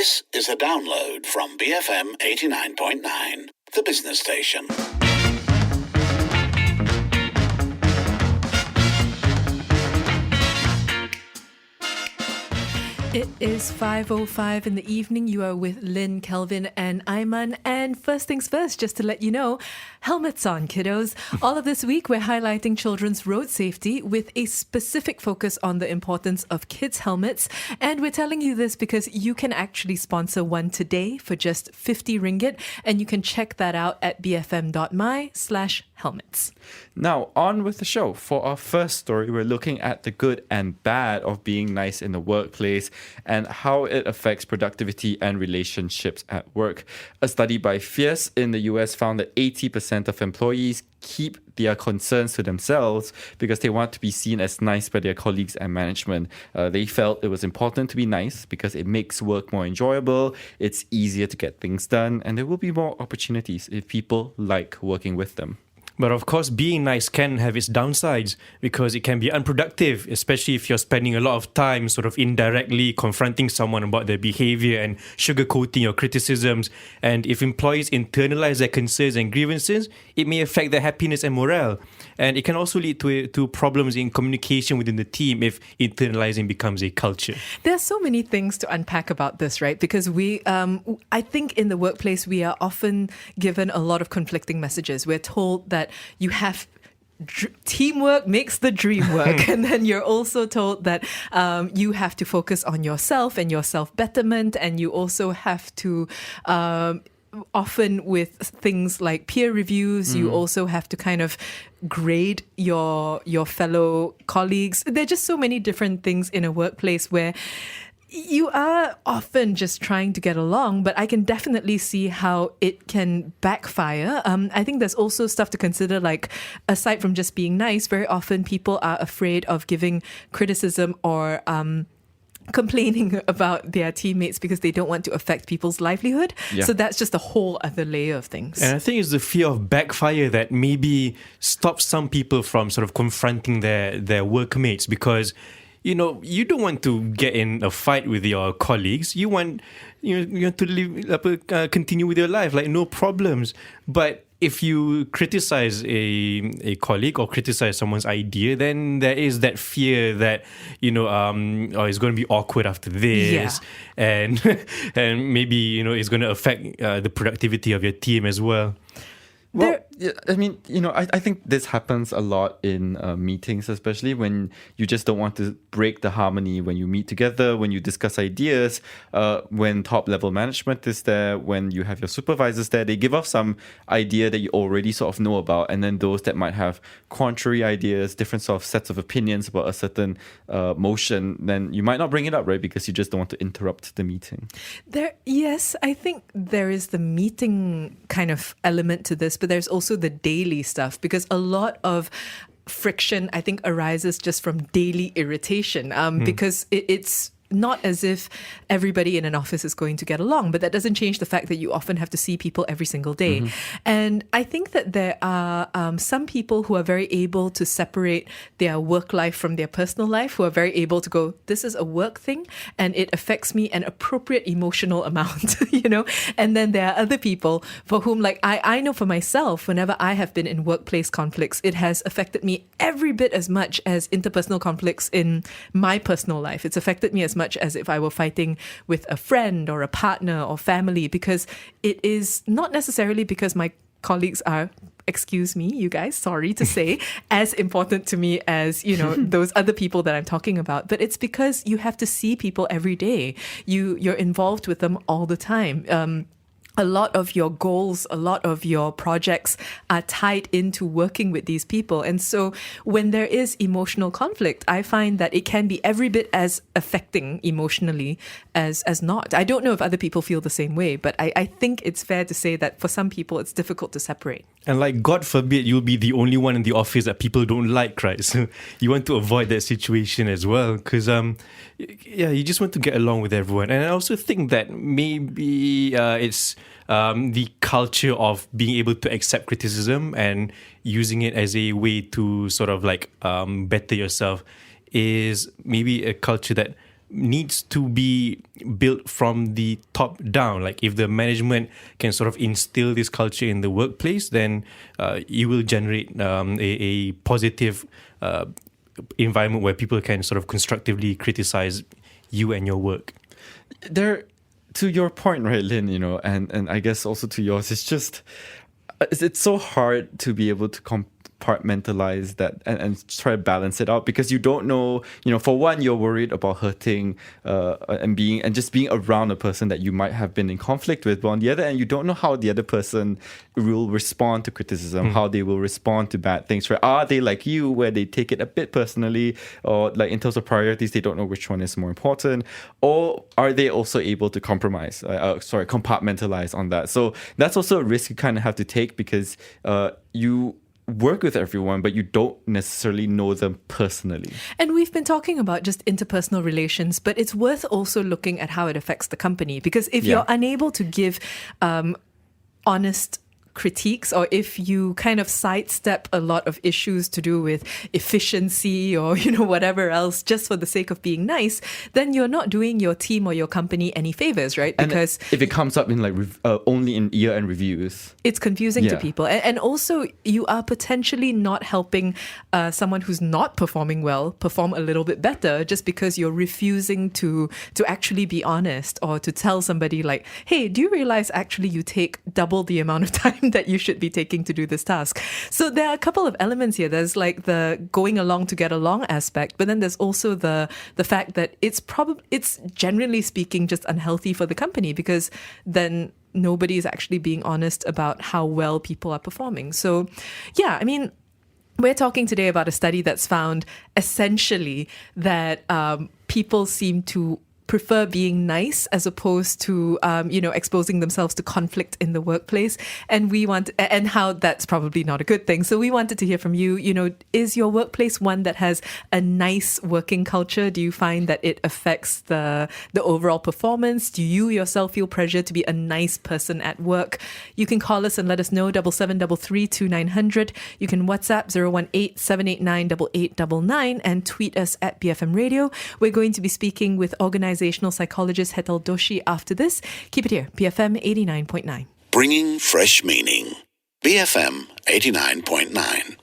This is a download from BFM 89.9, the business station. It is 5:05 in the evening. You are with Lynn, Kelvin and Aiman. And first things first, just to let you know, helmets on, kiddos. All of this week, we're highlighting children's road safety with a specific focus on the importance of kids' helmets. And we're telling you this because you can actually sponsor one today for just 50 ringgit. And you can check that out at bfm.my/helmets. Now, on with the show. For our first story, we're looking at the good and bad of being nice in the workplace and how it affects productivity and relationships at work. A study by Fierce in the US found that 80% of employees keep their concerns to themselves because they want to be seen as nice by their colleagues and management. They felt it was important to be nice because it makes work more enjoyable, it's easier to get things done, and there will be more opportunities if people like working with them. But of course, being nice can have its downsides because it can be unproductive, especially if you're spending a lot of time sort of indirectly confronting someone about their behavior and sugarcoating your criticisms. And if employees internalize their concerns and grievances, it may affect their happiness and morale. And it can also lead to problems in communication within the team if internalizing becomes a culture. There are so many things to unpack about this, right? Because I think in the workplace, we are often given a lot of conflicting messages. We're told that you have teamwork makes the dream work. And then you're also told that you have to focus on yourself and your self-betterment. And you also have to... often with things like peer reviews, you also have to kind of grade your fellow colleagues. There are just so many different things in a workplace where you are often just trying to get along, but I can definitely see how it can backfire. I think there's also stuff to consider, like aside from just being nice, very often people are afraid of giving criticism or complaining about their teammates because they don't want to affect people's livelihood. Yeah. So that's just a whole other layer of things. And I think it's the fear of backfire that maybe stops some people from sort of confronting their workmates because, you know, you don't want to get in a fight with your colleagues. You want to live, continue with your life, like no problems. But if you criticize a colleague or criticize someone's idea, then there is that fear that, it's going to be awkward after this. Yeah. And maybe, it's going to affect the productivity of your team as well. Well, I think this happens a lot in meetings, especially when you just don't want to break the harmony when you meet together, when you discuss ideas, when top-level management is there, when you have your supervisors there. They give off some idea that you already sort of know about, and then those that might have contrary ideas, different sort of sets of opinions about a certain motion, then you might not bring it up, right? Because you just don't want to interrupt the meeting. Yes, I think there is the meeting kind of element to this, but there's also the daily stuff because a lot of friction, I think, arises just from daily irritation because it's not as if everybody in an office is going to get along, but that doesn't change the fact that you often have to see people every single day. And I think that there are some people who are very able to separate their work life from their personal life, who are very able to go, this is a work thing and it affects me an appropriate emotional amount, And then there are other people for whom, like I know for myself, whenever I have been in workplace conflicts, it has affected me every bit as much as interpersonal conflicts in my personal life. It's affected me as much as if I were fighting with a friend or a partner or family, because it is not necessarily because my colleagues are, excuse me, you guys, sorry to say, as important to me as, those other people that I'm talking about. But it's because you have to see people every day. You're involved with them all the time. A lot of your goals, a lot of your projects are tied into working with these people. And so when there is emotional conflict, I find that it can be every bit as affecting emotionally as not. I don't know if other people feel the same way, but I think it's fair to say that for some people, it's difficult to separate. And like, God forbid, you'll be the only one in the office that people don't like, right? So you want to avoid that situation as well because, you just want to get along with everyone. And I also think that maybe it's the culture of being able to accept criticism and using it as a way to sort of like better yourself is maybe a culture that needs to be built from the top down. Like if the management can sort of instill this culture in the workplace, then you will generate a positive environment where people can sort of constructively criticize you and your work. There, to your point, right, Lynn, and I guess also to yours, it's so hard to be able to compartmentalize that and try to balance it out, because you don't know, for one, you're worried about hurting and just being around a person that you might have been in conflict with, but on the other end, you don't know how the other person will respond to criticism, how they will respond to bad things, right? Are they like you, where they take it a bit personally, or like in terms of priorities, they don't know which one is more important, or are they also able to compartmentalize on that? So that's also a risk you kind of have to take, because you work with everyone, but you don't necessarily know them personally. And we've been talking about just interpersonal relations, but it's worth also looking at how it affects the company. Because if you're unable to give honest critiques, or if you kind of sidestep a lot of issues to do with efficiency or whatever else just for the sake of being nice, then you're not doing your team or your company any favors, right? Because if it comes up in only in year-end reviews, it's confusing to people, and also you are potentially not helping someone who's not performing well perform a little bit better, just because you're refusing to actually be honest, or to tell somebody like, hey, do you realize actually you take double the amount of time that you should be taking to do this task? So there are a couple of elements here. There's like the going along to get along aspect, but then there's also the fact that it's generally speaking just unhealthy for the company, because then nobody is actually being honest about how well people are performing. So we're talking today about a study that's found essentially that people seem to prefer being nice as opposed to, exposing themselves to conflict in the workplace. And and how that's probably not a good thing. So we wanted to hear from you, is your workplace one that has a nice working culture? Do you find that it affects the overall performance? Do you yourself feel pressure to be a nice person at work? You can call us and let us know, 77332900. You can WhatsApp 018-789-8899 and tweet us at BFM Radio. We're going to be speaking with organizational psychologist Hetal Doshi after this. Keep it here, BFM 89.9. Bringing fresh meaning. BFM 89.9.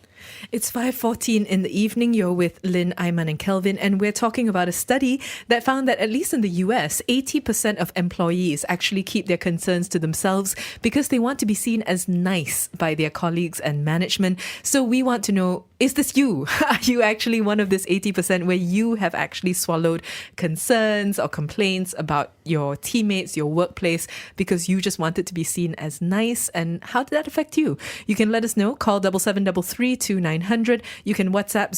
It's 5:14 in the evening. You're with Lynn, Aiman and Kelvin, and we're talking about a study that found that at least in the US, 80% of employees actually keep their concerns to themselves because they want to be seen as nice by their colleagues and management. So we want to know, is this you? Are you actually one of this 80% where you have actually swallowed concerns or complaints about your teammates, your workplace, because you just wanted to be seen as nice? And how did that affect you? You can let us know. Call 77332900. You can WhatsApp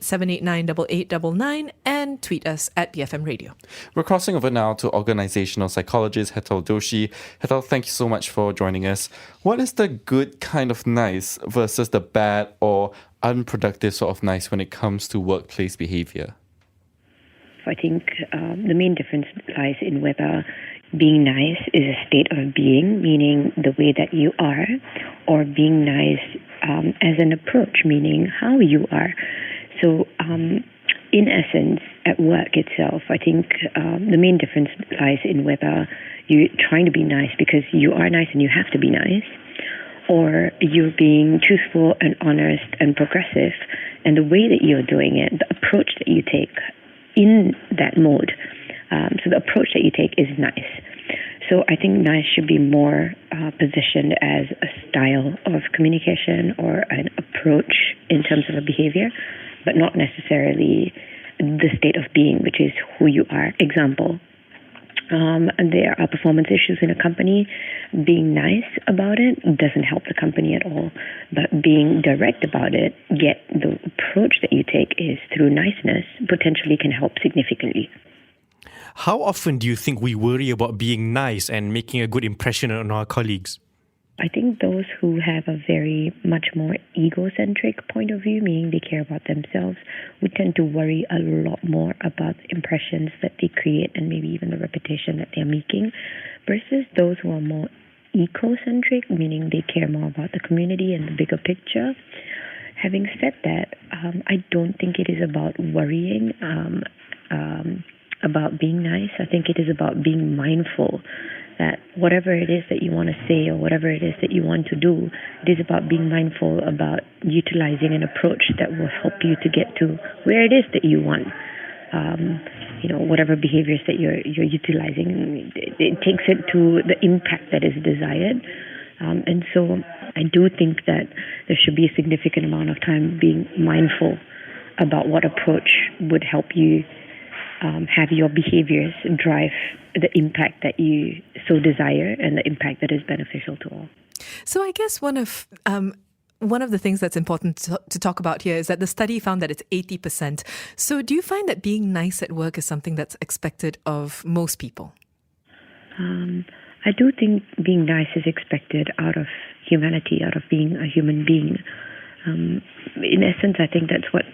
018-789-8899 and tweet us at BFM Radio. We're crossing over now to organizational psychologist Hetal Doshi. Hetal, thank you so much for joining us. What is the good kind of nice versus the bad or unproductive sort of nice when it comes to workplace behavior? I think the main difference lies in whether being nice is a state of being, meaning the way that you are, or being nice as an approach, meaning how you are. So in essence, at work itself, I think the main difference lies in whether you're trying to be nice because you are nice and you have to be nice, or you're being truthful and honest and progressive, and the way that you're doing it, the approach that you take in that mode. So the approach that you take is nice. So I think nice should be more positioned as a style of communication or an approach in terms of a behavior, but not necessarily the state of being, which is who you are. Example, and there are performance issues in a company. Being nice about it doesn't help the company at all, but being direct about it, yet the approach that you take is through niceness, potentially can help significantly. How often do you think we worry about being nice and making a good impression on our colleagues? I think those who have a very much more egocentric point of view, meaning they care about themselves, would tend to worry a lot more about the impressions that they create and maybe even the reputation that they're making, versus those who are more ecocentric, meaning they care more about the community and the bigger picture. Having said that, I don't think it is about worrying about being nice. I think it is about being mindful that whatever it is that you want to say or whatever it is that you want to do, it is about being mindful about utilizing an approach that will help you to get to where it is that you want. Whatever behaviors that you're utilizing, it takes it to the impact that is desired. And so I do think that there should be a significant amount of time being mindful about what approach would help you have your behaviors drive the impact that you so desire and the impact that is beneficial to all. So I guess one of the things that's important to talk about here is that the study found that it's 80%. So do you find that being nice at work is something that's expected of most people? I do think being nice is expected out of humanity, out of being a human being. In essence, I think that's what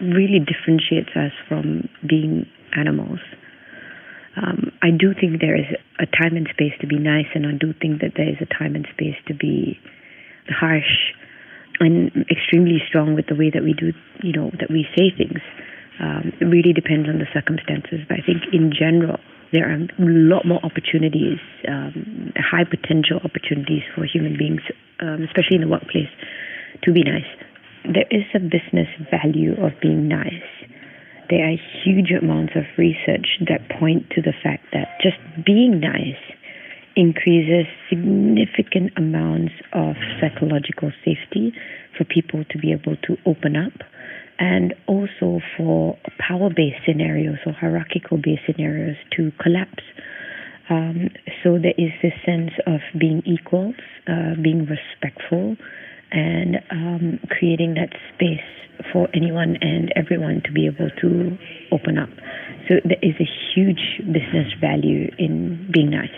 really differentiates us from being animals. I do think there is a time and space to be nice, and I do think that there is a time and space to be harsh and extremely strong with the way that we do, that we say things. It really depends on the circumstances, but I think in general, there are a lot more opportunities, high potential opportunities for human beings, especially in the workplace, to be nice. There is a business value of being nice. There are huge amounts of research that point to the fact that just being nice increases significant amounts of psychological safety for people to be able to open up, and also for power-based scenarios or hierarchical-based scenarios to collapse. So there is this sense of being equals, being respectful, and creating that space for anyone and everyone to be able to open up. So there is a huge business value in being nice.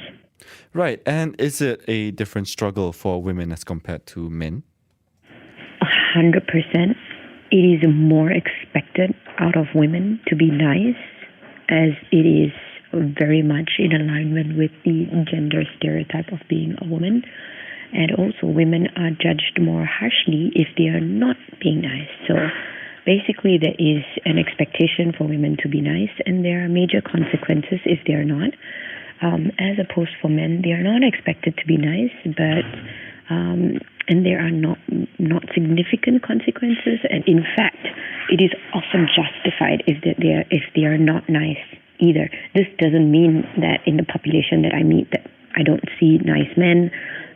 Right. And is it a different struggle for women as compared to men? 100%. It is more expected out of women to be nice, as it is very much in alignment with the gender stereotype of being a woman. And also women are judged more harshly if they are not being nice. So basically there is an expectation for women to be nice, and there are major consequences if they are not. As opposed for men, they are not expected to be nice, but and there are not significant consequences. And in fact, it is often justified if they are not nice either. This doesn't mean that in the population that I meet that I don't see nice men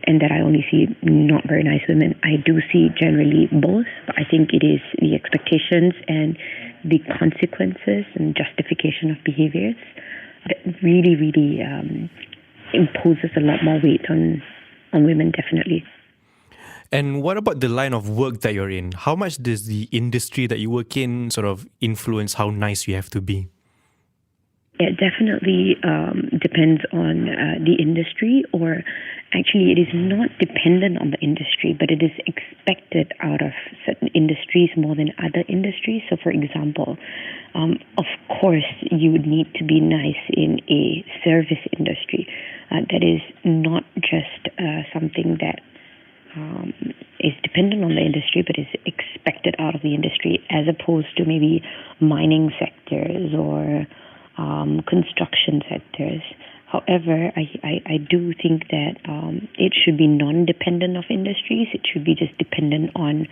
and that I only see not very nice women. I do see generally both, but I think it is the expectations and the consequences and justification of behaviors that really, really imposes a lot more weight on women, definitely. And what about the line of work that you're in? How much does the industry that you work in sort of influence how nice you have to be? It definitely depends on the industry, or actually it is not dependent on the industry, but it is expected out of certain industries more than other industries. So for example, of course you would need to be nice in a service industry. That is not just something that is dependent on the industry, but is expected out of the industry, as opposed to maybe mining sectors or construction sectors. However, I do think that it should be non-dependent of industries. It should be just dependent on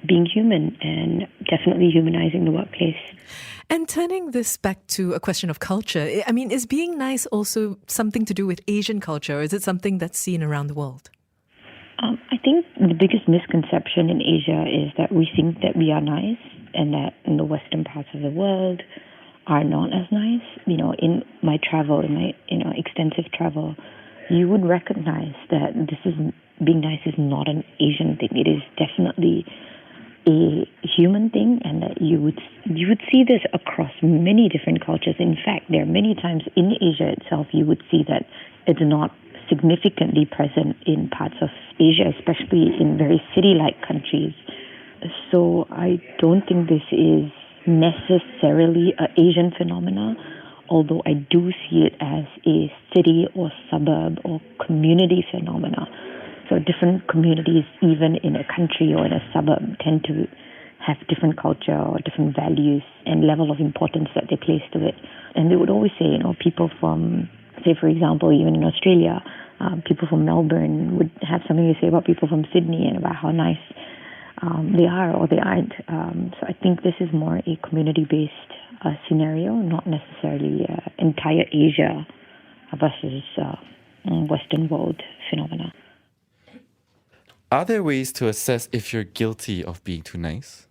being human and definitely humanizing the workplace. And turning this back to a question of culture, I mean, is being nice also something to do with Asian culture, or is it something that's seen around the world? I think the biggest misconception in Asia is that we think that we are nice and that in the Western parts of the world are not as nice. In my travel, in my extensive travel, you would recognize that being nice is not an Asian thing. It is definitely a human thing, and that you would see this across many different cultures. In fact, there are many times in Asia itself you would see that it's not significantly present in parts of Asia, especially in very city-like countries. So I don't think this is necessarily an Asian phenomena, although I do see it as a city or suburb or community phenomena. So different communities, even in a country or in a suburb, tend to have different culture or different values and level of importance that they place to it. And they would always say, people from, say, for example, even in Australia, people from Melbourne would have something to say about people from Sydney and about how nice they are or they aren't. So I think this is more a community-based scenario, not necessarily entire Asia versus Western world phenomena. Are there ways to assess if you're guilty of being too nice?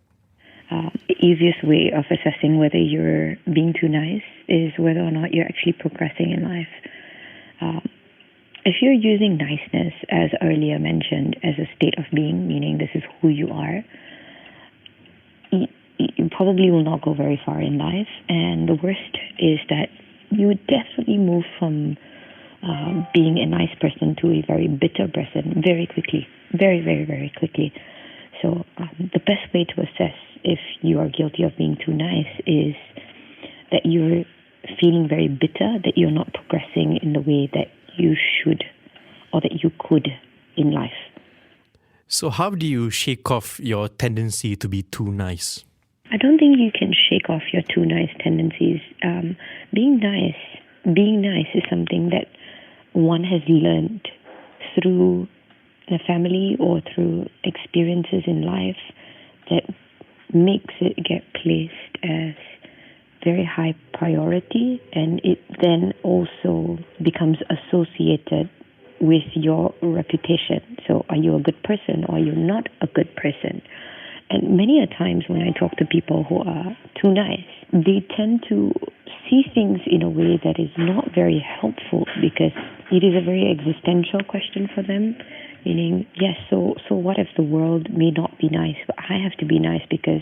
The easiest way of assessing whether you're being too nice is whether or not you're actually progressing in life. If you're using niceness, as earlier mentioned, as a state of being, meaning this is who you are, you probably will not go very far in life. And the worst is that you would definitely move from being a nice person to a very bitter person very quickly. Very, very, very quickly. So the best way to assess if you are guilty of being too nice is that you're feeling very bitter, that you're not progressing in the way that you should or that you could in life. So how do you shake off your tendency to be too nice? I don't think you can shake off your too nice tendencies. Being nice is something that one has learned through the family or through experiences in life that makes it get placed as very high priority, and it then also becomes associated with your reputation. So are you a good person or are you not a good person? And many a times when I talk to people who are too nice, they tend to see things in a way that is not very helpful because it is a very existential question for them. Meaning, yes, so what if the world may not be nice, but I have to be nice because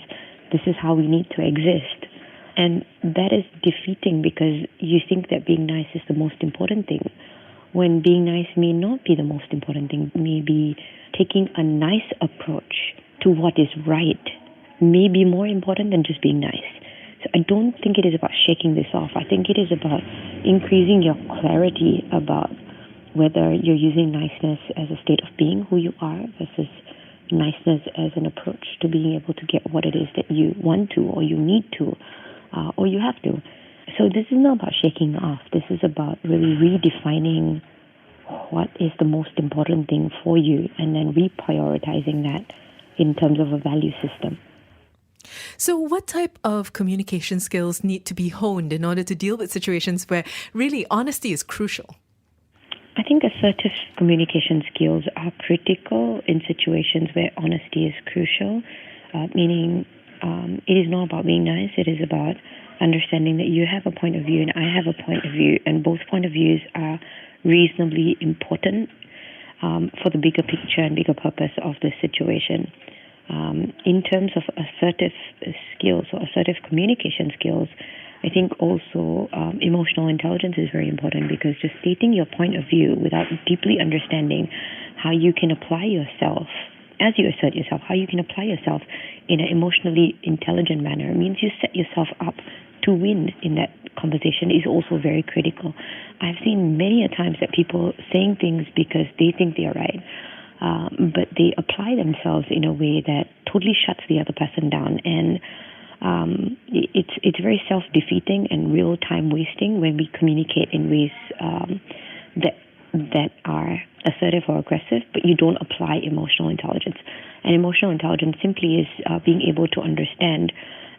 this is how we need to exist. And that is defeating because you think that being nice is the most important thing, when being nice may not be the most important thing. Maybe taking a nice approach to what is right may be more important than just being nice. So I don't think it is about shaking this off. I think it is about increasing your clarity about whether you're using niceness as a state of being who you are versus niceness as an approach to being able to get what it is that you want to or you need to or you have to. So this is not about shaking off. This is about really redefining what is the most important thing for you and then reprioritizing that in terms of a value system. So what type of communication skills need to be honed in order to deal with situations where really honesty is crucial? I think assertive communication skills are critical in situations where honesty is crucial, meaning it is not about being nice, it is about understanding that you have a point of view and I have a point of view, and both point of views are reasonably important for the bigger picture and bigger purpose of the situation. In terms of assertive skills or assertive communication skills, I think also emotional intelligence is very important, because just stating your point of view without deeply understanding how you can apply yourself, as you assert yourself, how you can apply yourself in an emotionally intelligent manner means you set yourself up to win in that conversation is also very critical. I've seen many a times that people saying things because they think they are right, but they apply themselves in a way that totally shuts the other person down, and it's very self-defeating and real time wasting when we communicate in ways that are assertive or aggressive, but you don't apply emotional intelligence. And emotional intelligence simply is being able to understand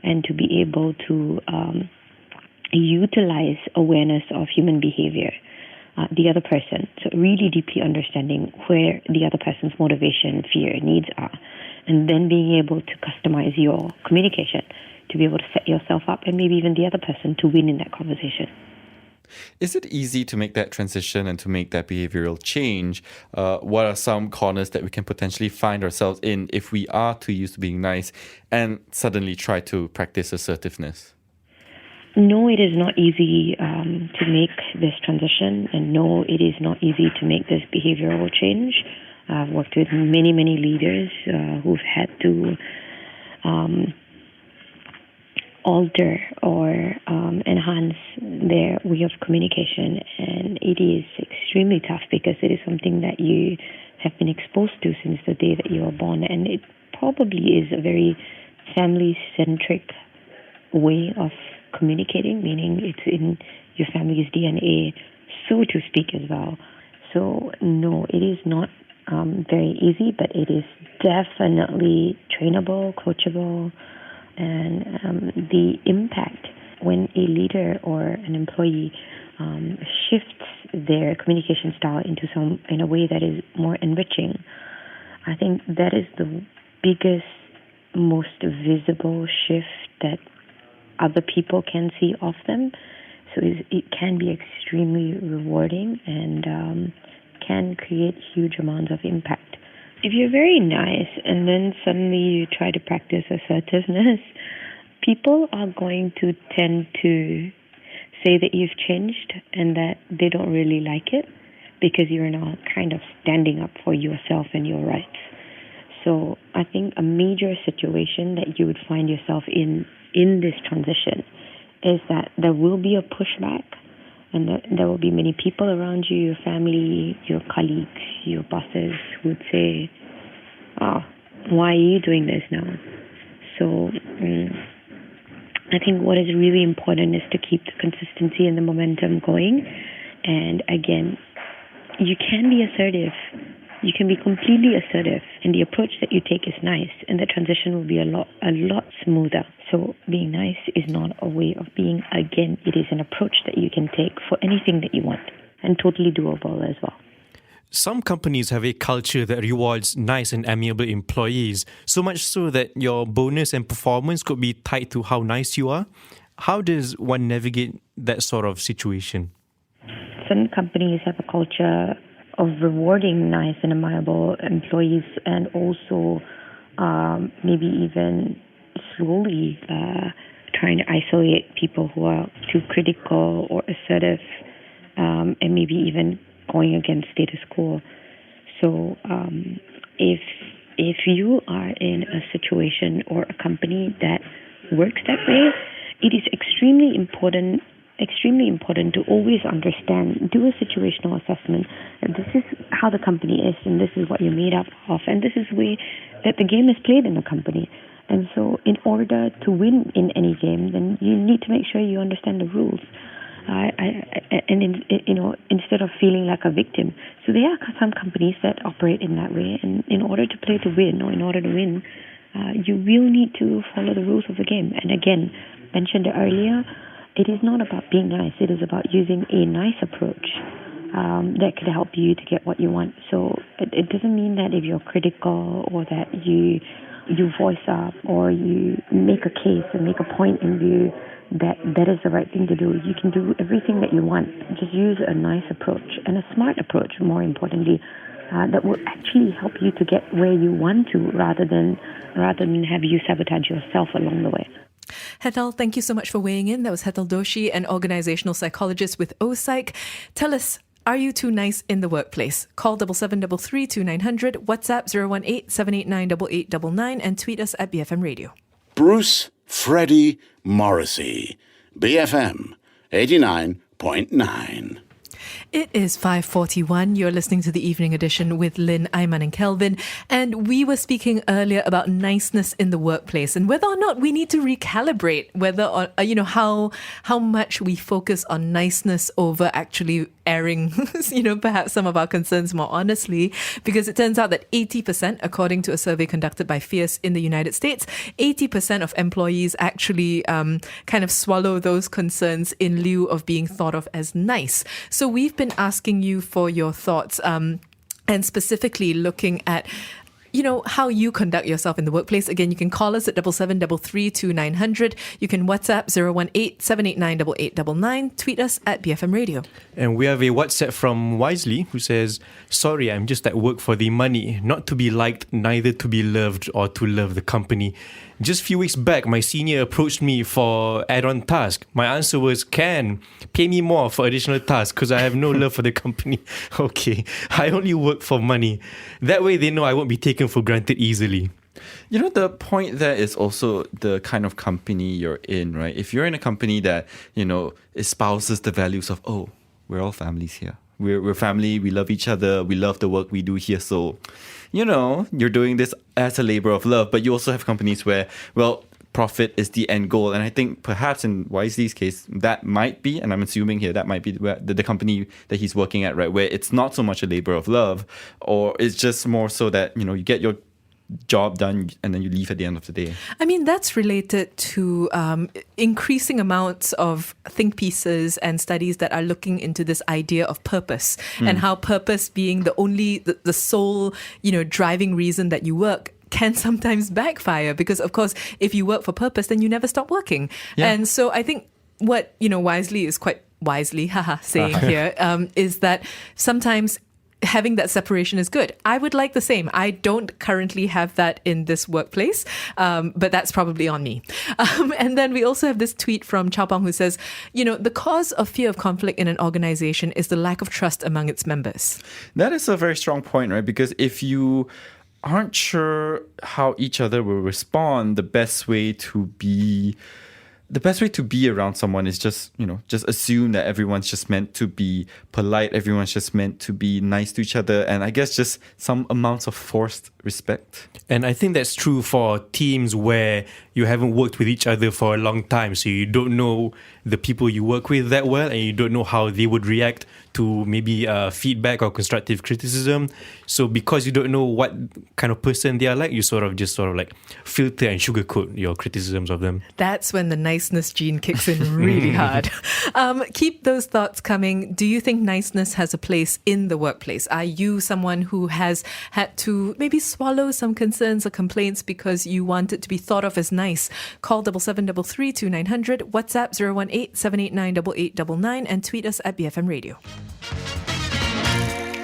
and to be able to utilize awareness of human behavior, the other person. So really deeply understanding where the other person's motivation, fear, needs are, and then being able to customize your communication to be able to set yourself up and maybe even the other person to win in that conversation. Is it easy to make that transition and to make that behavioral change? What are some corners that we can potentially find ourselves in if we are too used to being nice and suddenly try to practice assertiveness? No, it is not easy to make this transition, and no, it is not easy to make this behavioral change. I've worked with many, many leaders who've had to alter or enhance their way of communication, and it is extremely tough because it is something that you have been exposed to since the day that you were born, and it probably is a very family-centric way of communicating, meaning it's in your family's DNA, so to speak as well. So no, it is not very easy, but it is definitely trainable, coachable, and the impact when a leader or an employee shifts their communication style in a way that is more enriching, I think that is the biggest, most visible shift that other people can see of them. So it can be extremely rewarding and can create huge amounts of impact. If you're very nice and then suddenly you try to practice assertiveness, people are going to tend to say that you've changed and that they don't really like it because you're now kind of standing up for yourself and your rights. So I think a major situation that you would find yourself in this transition is that there will be a pushback, and there will be many people around you, your family, your colleagues, your bosses, who would say, "Oh, why are you doing this now?" So I think what is really important is to keep the consistency and the momentum going. And again, you can be assertive. You can be completely assertive, and the approach that you take is nice, and the transition will be a lot smoother. So being nice is not a way of being. Again, it is an approach that you can take for anything that you want, and totally doable as well. Some companies have a culture that rewards nice and amiable employees, so much so that your bonus and performance could be tied to how nice you are. How does one navigate that sort of situation? Some companies have a culture of rewarding nice and amiable employees, and also maybe even slowly trying to isolate people who are too critical or assertive, and maybe even going against status quo. So if you are in a situation or a company that works that way, it is extremely important to always understand, do a situational assessment. This is how the company is, and this is what you're made up of, and this is the way that the game is played in the company. And so in order to win in any game, then you need to make sure you understand the rules. Instead of feeling like a victim. So there are some companies that operate in that way, and in order to play to win, or in order to win, you will need to follow the rules of the game. And again, mentioned earlier, it is not about being nice. It is about using a nice approach that could help you to get what you want. So it doesn't mean that if you're critical, or that you voice up, or you make a case and make a point in view that is the right thing to do. You can do everything that you want. Just use a nice approach, and a smart approach, more importantly, that will actually help you to get where you want to, rather than have you sabotage yourself along the way. Hetal, thank you so much for weighing in. That was Hetal Doshi, an organizational psychologist with OPsych. Tell us, are you too nice in the workplace? Call 7733 2900, WhatsApp 018 789 8899, and tweet us at BFM Radio. Bruce Freddie Morrissey, BFM 89.9. It is 5:41. You're listening to the evening edition with Lynn, Aiman and Kelvin. And we were speaking earlier about niceness in the workplace and whether or not we need to recalibrate whether or, how much we focus on niceness over actually airing, perhaps some of our concerns more honestly, because it turns out that 80%, according to a survey conducted by Fierce in the United States, 80% of employees actually kind of swallow those concerns in lieu of being thought of as nice. So we've been asking you for your thoughts, and specifically looking at how you conduct yourself in the workplace. Again, you can call us at 7733 2900. You can WhatsApp 018 789 8899. Tweet us at BFM Radio. And we have a WhatsApp from Wisely who says, "Sorry, I'm just at work for the money, not to be liked, neither to be loved or to love the company. Just a few weeks back, my senior approached me for add-on task. My answer was, can pay me more for additional tasks because I have no love for the company. Okay, I only work for money. That way they know I won't be taken for granted easily." The point there is also the kind of company you're in, right? If you're in a company that, espouses the values of, we're all families here. We're family, we love each other, we love the work we do here. So, you're doing this as a labor of love. But you also have companies where, profit is the end goal. And I think perhaps in Wisely's case, that might be, and I'm assuming here, that might be the company that he's working at, right? Where it's not so much a labor of love, or it's just more so that, you get your job done and then you leave at the end of the day. I mean, that's related to increasing amounts of think pieces and studies that are looking into this idea of purpose and how purpose being the sole, driving reason that you work can sometimes backfire, because of course, if you work for purpose, then you never stop working. Yeah. And so I think what, Wisely is quite wisely, saying here, is that sometimes having that separation is good. I would like the same. I don't currently have that in this workplace, but that's probably on me. And then we also have this tweet from Chow Pong who says, the cause of fear of conflict in an organization is the lack of trust among its members. That is a very strong point, right? Because if you aren't sure how each other will respond, the best way to be around someone is just assume that everyone's just meant to be polite, everyone's just meant to be nice to each other, and I guess just some amounts of forced respect. And I think that's true for teams where you haven't worked with each other for a long time, so you don't know the people you work with that well, and you don't know how they would react to maybe feedback or constructive criticism. So because you don't know what kind of person they are like, you sort of like filter and sugarcoat your criticisms of them. That's when the niceness gene kicks in really hard. Keep those thoughts coming. Do you think niceness has a place in the workplace? Are you someone who has had to maybe swallow some concerns or complaints because you want it to be thought of as nice? Call 7733 2900, WhatsApp 018-789-8899, and tweet us at BFM Radio.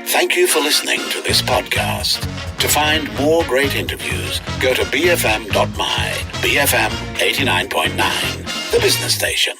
Thank you for listening to this podcast. To find more great interviews, go to bfm.my, BFM 89.9, the business station.